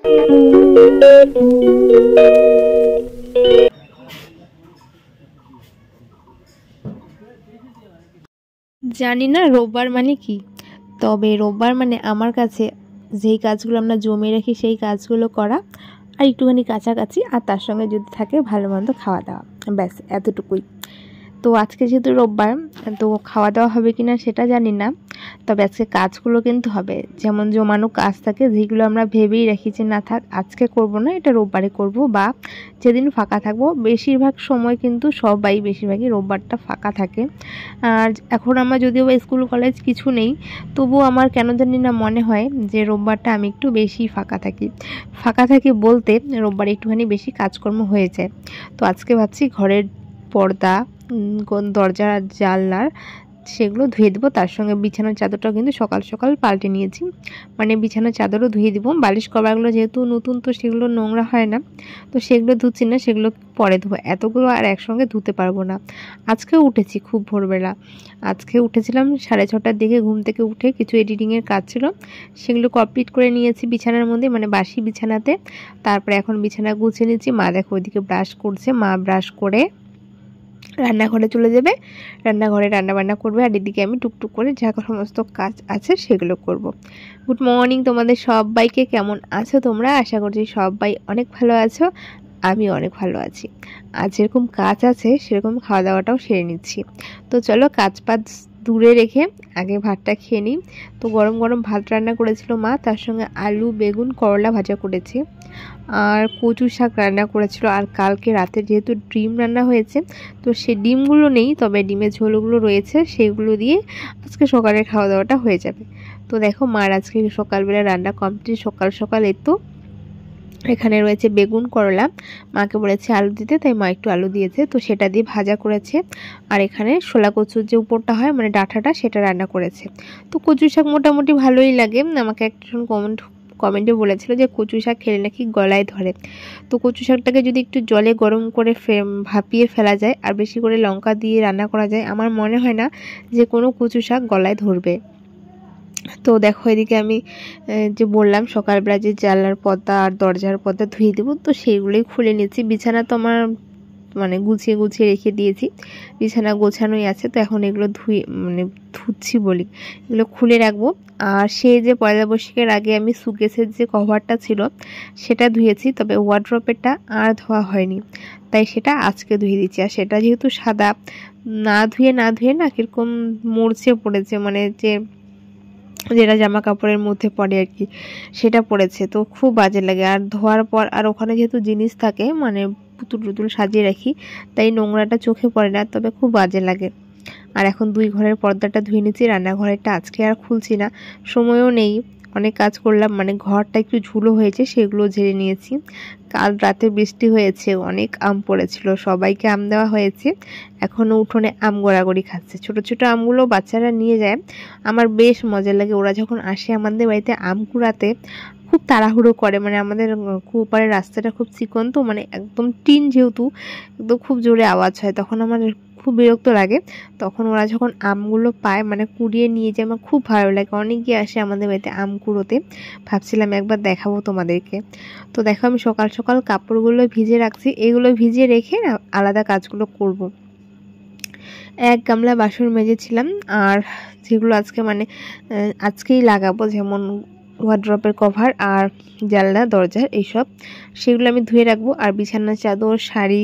জানি না রোববার মানে কি, তবে রোববার মানে আমার কাছে যেই কাজগুলো আমরা জমে রাখি সেই কাজগুলো করা, আর একটুখানি কাছাকাছি, আর তার সঙ্গে যদি থাকে ভালো মন্দ খাওয়া দাওয়া, ব্যাস এতটুকুই। তো আজকে যেহেতু রোববার, তো খাওয়া দাওয়া হবে কিনা সেটা জানি না, তবে আজকে কাজগুলো কিন্তু হবে। যেমন জমানো কাজ থাকে যেগুলো আমরা ভেবেই রাখি যে না থাক আজকে করব না, এটা রোববারে করব, বা যেদিন ফাঁকা থাকবো। বেশিরভাগ সময় কিন্তু বেশিরভাগই রোববারটা ফাঁকা থাকে। আর এখন আমার যদিও স্কুল কলেজ কিছু নেই, তবুও আমার কেন জানি না মনে হয় যে রোববারটা আমি একটু বেশি ফাঁকা থাকি বলতে রোববারে একটুখানি বেশি কাজকর্ম হয়ে যায়। তো আজকে ভাবছি ঘরের পর্দা, দরজা জানলার সেগুলো ধুয়ে দেবো, তার সঙ্গে বিছানার চাদরটাও কিন্তু সকাল সকাল পাল্টে নিয়েছি, মানে বিছানার চাদরও ধুয়ে দিব। বালিশ কভারগুলো যেহেতু নতুন, তো সেগুলো নোংরা হয় না, তো সেগুলো ধুচ্ছি না, সেগুলো পরে ধোবো। এতগুলো আর একসঙ্গে ধুতে পারবো না। আজকেও উঠেছি খুব ভোরবেলা, আজকে উঠেছিলাম 6:30টার দিকে ঘুম থেকে উঠে, কিছু এডিটিংয়ের কাজ ছিল সেগুলো কমপ্লিট করে নিয়েছি বিছানার মধ্যে, মানে বাসি বিছানাতে। তারপরে এখন বিছানা গুছিয়ে নিচ্ছি। মা দেখো ওইদিকে ব্রাশ করছে, মা ব্রাশ করে রান্নাঘরে চলে যাবে, রান্নাঘরে রান্নাবান্না করবে, আর এদিকে আমি টুকটুক করে যা সমস্ত কাজ আছে সেগুলো করব। গুড মর্নিং তোমাদের সবাইকে, কেমন আছো তোমরা? আশা করছি সবাই অনেক ভালো আছো, আমি অনেক ভালো আছি। আর যেরকম কাজ আছে সেরকম খাওয়া দাওয়াটাও সেরে নিচ্ছি। তো চলো কাজ পাজ দূরে রেখে আগে ভাতটা খেয়ে নিই। তো গরম গরম ভাত রান্না করেছিল মা, তার সঙ্গে আলু বেগুন করলা ভাজা করেছি, আর কচু শাক রান্না করেছিল। আর কালকে রাতে যেহেতু ডিম রান্না হয়েছে, তো সেই ডিমগুলো নেই, তবে ডিমের ঝোলগুলো রয়েছে, সেগুলো দিয়ে আজকে সকালের খাওয়া দাওয়াটা হয়ে যাবে। তো দেখো মার আজকে সকালবেলা রান্না কমপ্লিট। সকাল সকাল তো এখানে রয়েছে বেগুন করলা, মাকে বলেছে আলু দিতে, তাই মা একটু আলু দিয়েছে, তো সেটা দিয়ে ভাজা করেছে। আর এখানে শোলা কচুর যে উপরটা হয় মানে ডাঁটাটা, সেটা রান্না করেছে। তো কচু শাক মোটামুটি ভালোই লাগে। আমাকে একজন কমেন্টে বলেছিল যে কচু শাক খেলে নাকি গলায় ধরে। তো কচু শাকটাকে যদি একটু জলে গরম করে ভাপিয়ে ফেলা যায় আর বেশি করে লঙ্কা দিয়ে রান্না করা যায়, আমার মনে হয় না যে কোনো কচু শাক গলায় ধরবে। তো দেখো এদিকে আমি যে বললাম সকালবেলা যে জানলার পর্দা আর দরজার পর্দা ধুয়ে দেবো, তো সেইগুলোই খুলে নিচ্ছি। বিছানা তো আমার মানে গুছিয়ে গুছিয়ে রেখে দিয়েছি, বিছানা গোছানোই আছে। তো এখন এগুলো ধুচ্ছি বলি, এগুলো খুলে রাখবো। আর সেই যে পয়লা বৈশাখের আগে আমি সুকেসের যে কভারটা ছিল সেটা ধুয়েছি, তবে ওয়ার্ড্রপেরটা আর ধোয়া হয়নি, তাই সেটা আজকে ধুয়ে দিচ্ছি। আর সেটা যেহেতু সাদা, না ধুয়ে না কিরকম মরচে পড়েছে, মানে যেটা জামা কাপড়ের মধ্যে পড়ে আর কি, সেটা পড়েছে, তো খুব বাজে লাগে। আর ধোয়ার পর আর ওখানে যেহেতু জিনিস থাকে, মানে পুতুল টুতুল সাজিয়ে রাখি, তাই নোংরাটা চোখে পড়ে না, তবে খুব বাজে লাগে। আর এখন 2 ঘরের পর্দাটা ধুয়ে নিচ্ছি, রান্নাঘরেরটা আজকে আর খুলছি না, সময়ও নেই। অনেক কাজ করলাম, মানে ঘরটা একটু ঝুলো হয়েছে, সেগুলো ঝেড়ে নিয়েছি। কাল রাতে বৃষ্টি হয়েছে, অনেক আম পড়েছিল, সবাইকে আম দেওয়া হয়েছে। এখনও উঠোনে আম গোড়াগড়ি খাচ্ছে, ছোট ছোট আমগুলো বাচ্চারা নিয়ে যায়, আমার বেশ মজা লাগে। ওরা যখন আসে আমাদের বাড়িতে আম কুড়াতে, খুব তাড়াহুড়ো করে, মানে আমাদের ওপারের রাস্তাটা খুব চিকন, তো মানে একদম টিন যেহেতু, একদম খুব জোরে আওয়াজ হয়, তখন আমার খুব বিরক্ত লাগে। তখন ওরা যখন আমগুলো পায়, মানে কুড়িয়ে নিয়ে যায়, আমার খুব ভালো লাগে। অনেকে আসে আমাদের বাড়িতে আম কুড়োতে, ভাবছিলাম একবার দেখাবো তোমাদেরকে। তো দেখো আমি সকাল সকাল কাপড়গুলো ভিজে রাখছি, এগুলো ভিজিয়ে রেখে আলাদা কাজগুলো করব। 1 গামলা বাসন মেজেছিলাম, আর যেগুলো আজকে মানে আজকেই লাগাবো, যেমন ওয়ার্ড্রপের কভার আর জানলা দরজার এইসব, সেগুলো আমি ধুয়ে রাখবো। আর বিছানার চাদর, শাড়ি,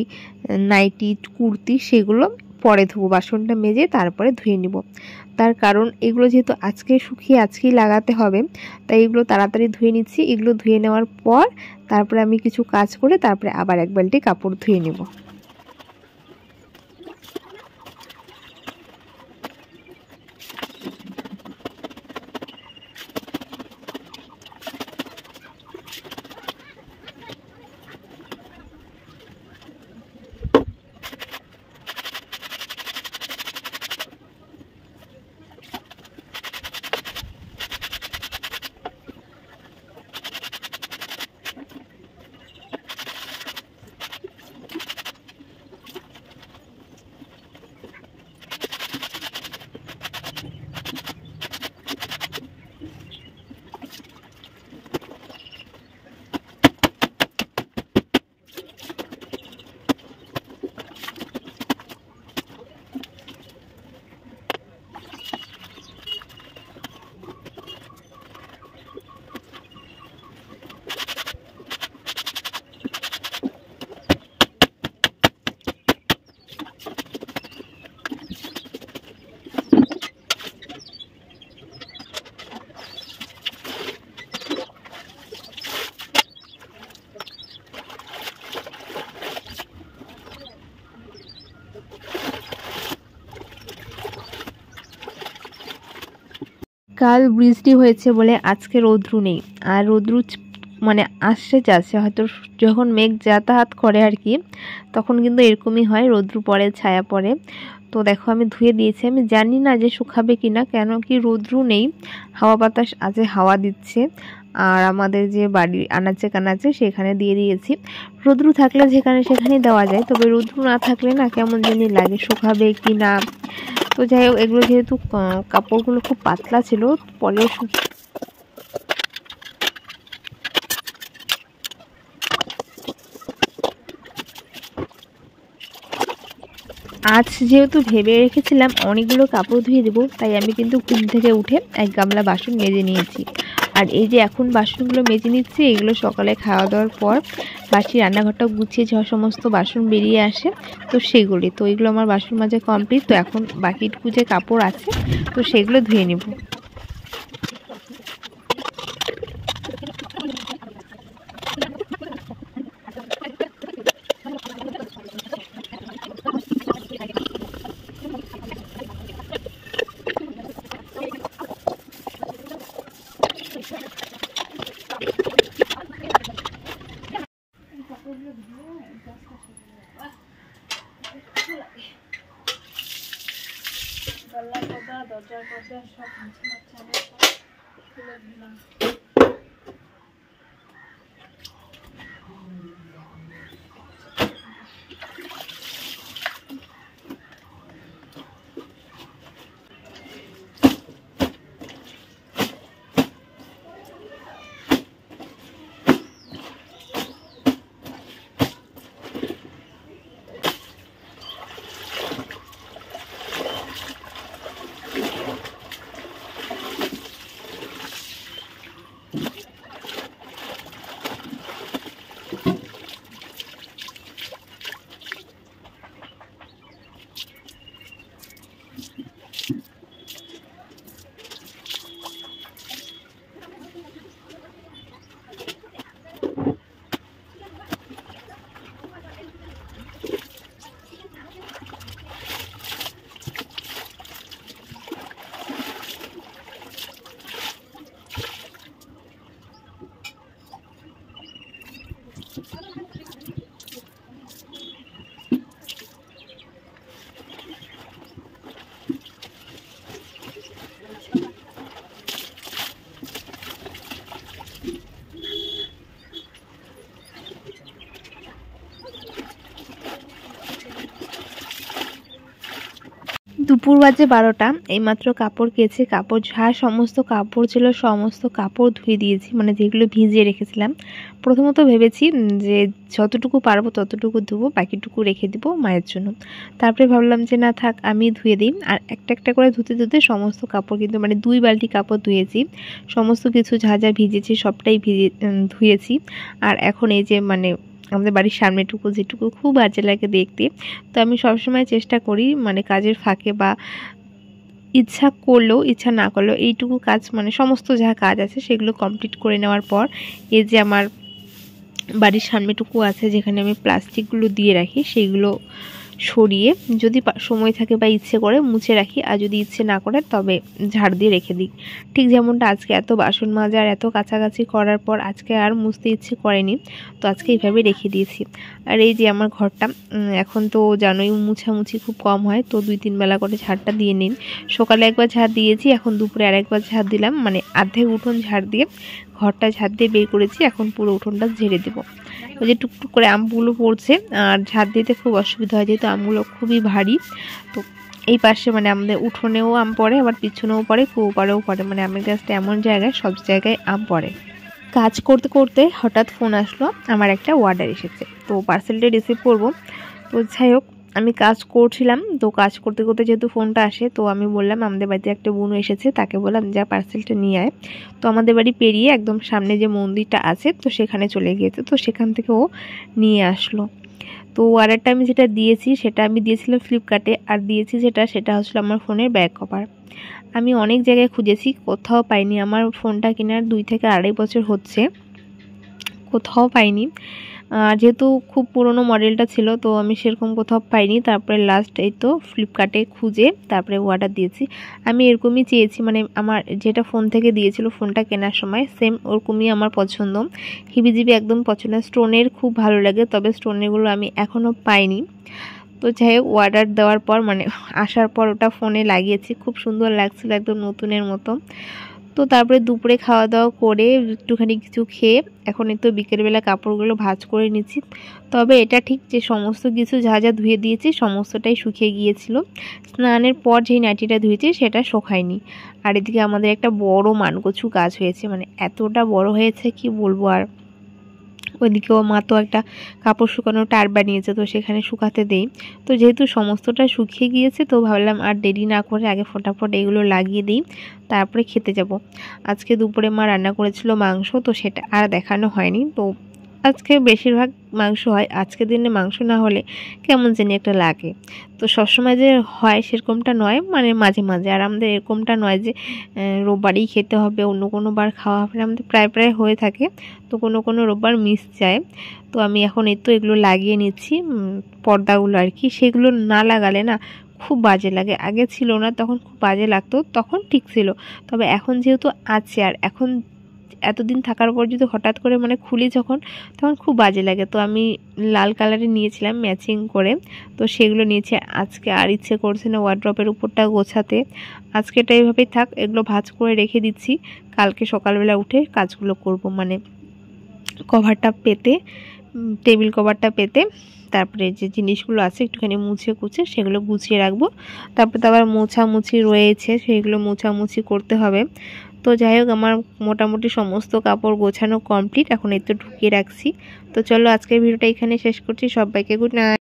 নাইটি, কুর্তি সেগুলো পরে ধুবো, বাসনটা মেজে তারপরে ধুয়ে নিব। তার কারণ এগুলো যেহেতু আজকে শুকিয়ে আজকেই লাগাতে হবে, তাই এগুলো তাড়াতাড়ি ধুয়ে নিচ্ছি। এগুলো ধুয়ে নেওয়ার পর তারপরে আমি কিছু কাজ করে তারপরে আবার 1 বালতি কাপড় ধুয়ে নেব। কাল বৃষ্টি হয়েছে বলে আজকে রৌদ্রু নেই, আর রৌদ্রু মানে আসছে যাচ্ছে, হয়তো যখন মেঘ যাতায়াত করে আর কি তখন কিন্তু এরকমই হয়, রৌদ্রু পড়ে ছায়া পড়ে। তো দেখো আমি ধুয়ে দিয়েছি, আমি জানি না যে শুকাবে কিনা, কেন কি রৌদ্রু নেই, হাওয়া বাতাস আছে, হাওয়া দিচ্ছে। আর আমাদের যে বাড়ির আনাচে কানাচে সেখানে দিয়ে দিয়েছি। রৌদ্রু থাকলে যেখানে সেখানেই দেওয়া যায়, তবে রৌদ্রু না থাকলে না কেমন জানি লাগে, শুকাবে কি না। তো যাই হোক, এগুলো যেহেতু কাপড়গুলো খুব পাতলা ছিল, পরেও আজ যেহেতু ভেবে রেখেছিলাম অনেকগুলো কাপড় ধুয়ে দেবো, তাই আমি কিন্তু ঘুম থেকে উঠে এক গামলা বাসন মেজে নিয়েছি। আর এই যে এখন বাসনগুলো মেজে নিচ্ছি, এগুলো সকালে খাওয়া দাওয়ার পর বাসি রান্নাঘরটা গুছিয়ে যে সমস্ত বাসন বেরিয়ে আসে, তো সেগুলি, তো এগুলো আমার বাসন মাজা কমপ্লিট। তো এখন বাকিটুকু যে কাপড় আছে তো সেগুলো ধুয়ে নেব। দরজার পর্দা সব খুলে দিলাম। দুপুর বাজে 12টা, এইমাত্র কাপড় কেচে কাপড় যা সমস্ত কাপড় ছিল সমস্ত কাপড় ধুয়ে দিয়েছি, মানে যেগুলো ভিজিয়ে রেখেছিলাম। প্রথমত ভেবেছি যে যতটুকু পারবো ততটুকু ধুবো, বাকিটুকু রেখে দিব মায়ের জন্য। তারপরে ভাবলাম যে না থাক, আমি ধুয়ে দিই। আর একটা একটা করে ধুতে ধুতে সমস্ত কাপড় কিন্তু মানে 2 বালতি কাপড় ধুয়েছি, সমস্ত কিছু যা যা ভিজেছি সবটাই ধুয়েছি। আর এখন এই যে মানে আমাদের বাড়ির সামনেটুকু যেটুকু খুব বাজে লাগে দেখতে, তো আমি সবসময় চেষ্টা করি মানে কাজের ফাঁকে বা ইচ্ছা করলেও ইচ্ছা না করলেও এইটুকু কাজ মানে সমস্ত যা কাজ আছে সেগুলো কমপ্লিট করে নেওয়ার পর এই যে আমার বাড়ির সামনেটুকু আছে যেখানে আমি প্লাস্টিকগুলো দিয়ে রাখি, সেইগুলো সরিয়ে যদি সময় থাকে বা ইচ্ছে করে মুছে রাখি, আর যদি ইচ্ছে না করে তবে ঝাড় দিয়ে রেখে দিই। ঠিক যেমনটা আজকে এত বাসন মাজা আর এত কাছাকাছি করার পর আজকে আর মুছতে ইচ্ছে করেনি, তো আজকে এইভাবে রেখে দিয়েছি। আর এই যে আমার ঘরটা এখন তো জানোই মুছামুছি খুব কম হয়, তো 2-3 বেলা করে ঝাড়টা দিয়ে নিন। সকালে একবার ঝাড় দিয়েছি, এখন দুপুরে আরেকবার ঝাড় দিলাম, মানে অর্ধেক উঠোন ঝাড় দিয়ে ঘরটা ঝাড় দিয়ে বের করেছি, এখন পুরো উঠোনটা ঝেড়ে দেবো। ওই যে টুকটুক করে আমগুলো পড়ছে, আর ঝাড় দিতে খুব অসুবিধা হয় যেহেতু আমগুলো খুবই ভারী। তো এই পাশে মানে আমাদের উঠোনেও আম পড়ে, আবার পিছনেও পড়ে, কুয়োপাড়েও পড়ে, মানে আমের গাছটা এমন জায়গায় সব জায়গায় আম পড়ে। কাজ করতে করতে হঠাৎ ফোন আসলো, আমার একটা অর্ডার এসেছে, তো পার্সেলটা রিসিভ করব। তো যাই হোক, আমি কাজ করছিলাম, তো কাজ করতে করতে যেহেতু ফোনটা আসে, তো আমি বললাম আমাদের বাড়িতে একটা বোনও এসেছে, তাকে বললাম যা পার্সেলটা নিয়ে আয়। তো আমাদের বাড়ি পেরিয়ে একদম সামনে যে মন্দিরটা আছে তো সেখানে চলে গিয়েছে, তো সেখান থেকে ও নিয়ে আসলো। তো অর্ডারটা আমি যেটা দিয়েছি সেটা আমি দিয়েছিলাম ফ্লিপকার্টে, আর দিয়েছি সেটা হচ্ছিল আমার ফোনের ব্যাক কভার। আমি অনেক জায়গায় খুঁজেছি, কোথাও পাইনি। আমার ফোনটা কেনার 2 থেকে 2.5 বছর হচ্ছে, কোথাও পাইনি। যেহেতু খুব পুরনো মডেলটা ছিল তো আমি সেরকম কোথাও পাইনি। তারপরে লাস্ট এই তো ফ্লিপকার্টে খুঁজে তারপরে অর্ডার দিয়েছি। আমি এরকমই চেয়েছি, মানে আমার যেটা ফোন থেকে দিয়েছিল ফোনটা কেনার সময় সেম ওরকমই আমার পছন্দ, হিবিজিবি একদম পছন্দ। স্টোনের খুব ভালো লাগে, তবে স্টোনেরগুলো আমি এখনও পাইনি। তো যাই হোক, অর্ডার দেওয়ার পর মানে আসার পর ওটা ফোনে লাগিয়েছি, খুব সুন্দর লাগছিল, একদম নতুনের মতো। তো তারপরে দুপুরে খাওয়া দাওয়া করে একটুখানি কিছু খেয়ে এখন একটু বিকেলবেলা কাপড়গুলো ভাঁজ করে নিচ্ছি। তবে এটা ঠিক যে সমস্ত কিছু যা যা ধুয়ে দিয়েছি সমস্তটাই শুকিয়ে গিয়েছিল, স্নানের পর যেই নাইটিটা ধুয়েছি সেটা শুকায়নি। আর এদিকে আমাদের একটা বড় মানকচু গাছ হয়েছে, মানে এতটা বড় হয়েছে কি বলবো। আর ওইদিকেও মা তো একটা কাপড় শুকানোর টার বানিয়েছে, তো সেখানে শুকাতে দেই। তো যেহেতু সমস্তটা শুকিয়ে গিয়েছে তো ভাবলাম আর দেরি না করে আগে ফটাফট এগুলো লাগিয়ে দিই, তারপরে খেতে যাব। আজকে দুপুরে মা রান্না করেছিল মাংস, তো সেটা আর দেখানো হয়নি। তো আজকে বেশিরভাগ মাংস হয়, আজকে দিনে মাংস না হলে কেমন জানি একটা লাগে। তো সবসময় যে হয় সেরকমটা নয়, মানে মাঝে মাঝে। আর আমাদের এরকমটা নয় যে রোববারই খেতে হবে, অন্য কোনো বার খাওয়া হবে না, আমাদের প্রায় প্রায় হয়ে থাকে। তো কোনো কোনো রোববার মিস যায়। তো আমি এখন এই তো এগুলো লাগিয়ে নিচ্ছি, পর্দাগুলো আর কি। সেগুলো না লাগালে না খুব বাজে লাগে। আগে ছিল না, তখন খুব বাজে লাগতো, তখন ঠিক ছিল। তবে এখন যেহেতু আছে, আর এখন এতদিন থাকার পর যদি হঠাৎ করে মানে খুলি যখন, তখন খুব বাজে লাগে। তো আমি লাল কালারে নিয়েছিলাম ম্যাচিং করে, তো সেগুলো নিয়েছি। আজকে আর ইচ্ছে করছে না ওয়ার্ড্রপের উপরটা গোছাতে, আজকে এটা এইভাবেই থাক। এগুলো ভাঁজ করে রেখে দিচ্ছি, কালকে সকালবেলা উঠে কাজগুলো করব, মানে কভারটা পেতে, টেবিল কভারটা পেতে তারপরে যে জিনিসগুলো আছে একটুখানি মুছে কুচে সেগুলো গুছিয়ে রাখবো। তারপরে তো আবার মোছামুছি রয়েছে, সেগুলো মোছামুছি করতে হবে। তো যাই হোক, আমার মোটামুটি সমস্ত কাপড় গোছানো কমপ্লিট, এখন এই তো ঢুকিয়ে রাখছি। তো চলো আজকের ভিডিওটা এখানে শেষ করছি। সবাইকে গুড নাইট।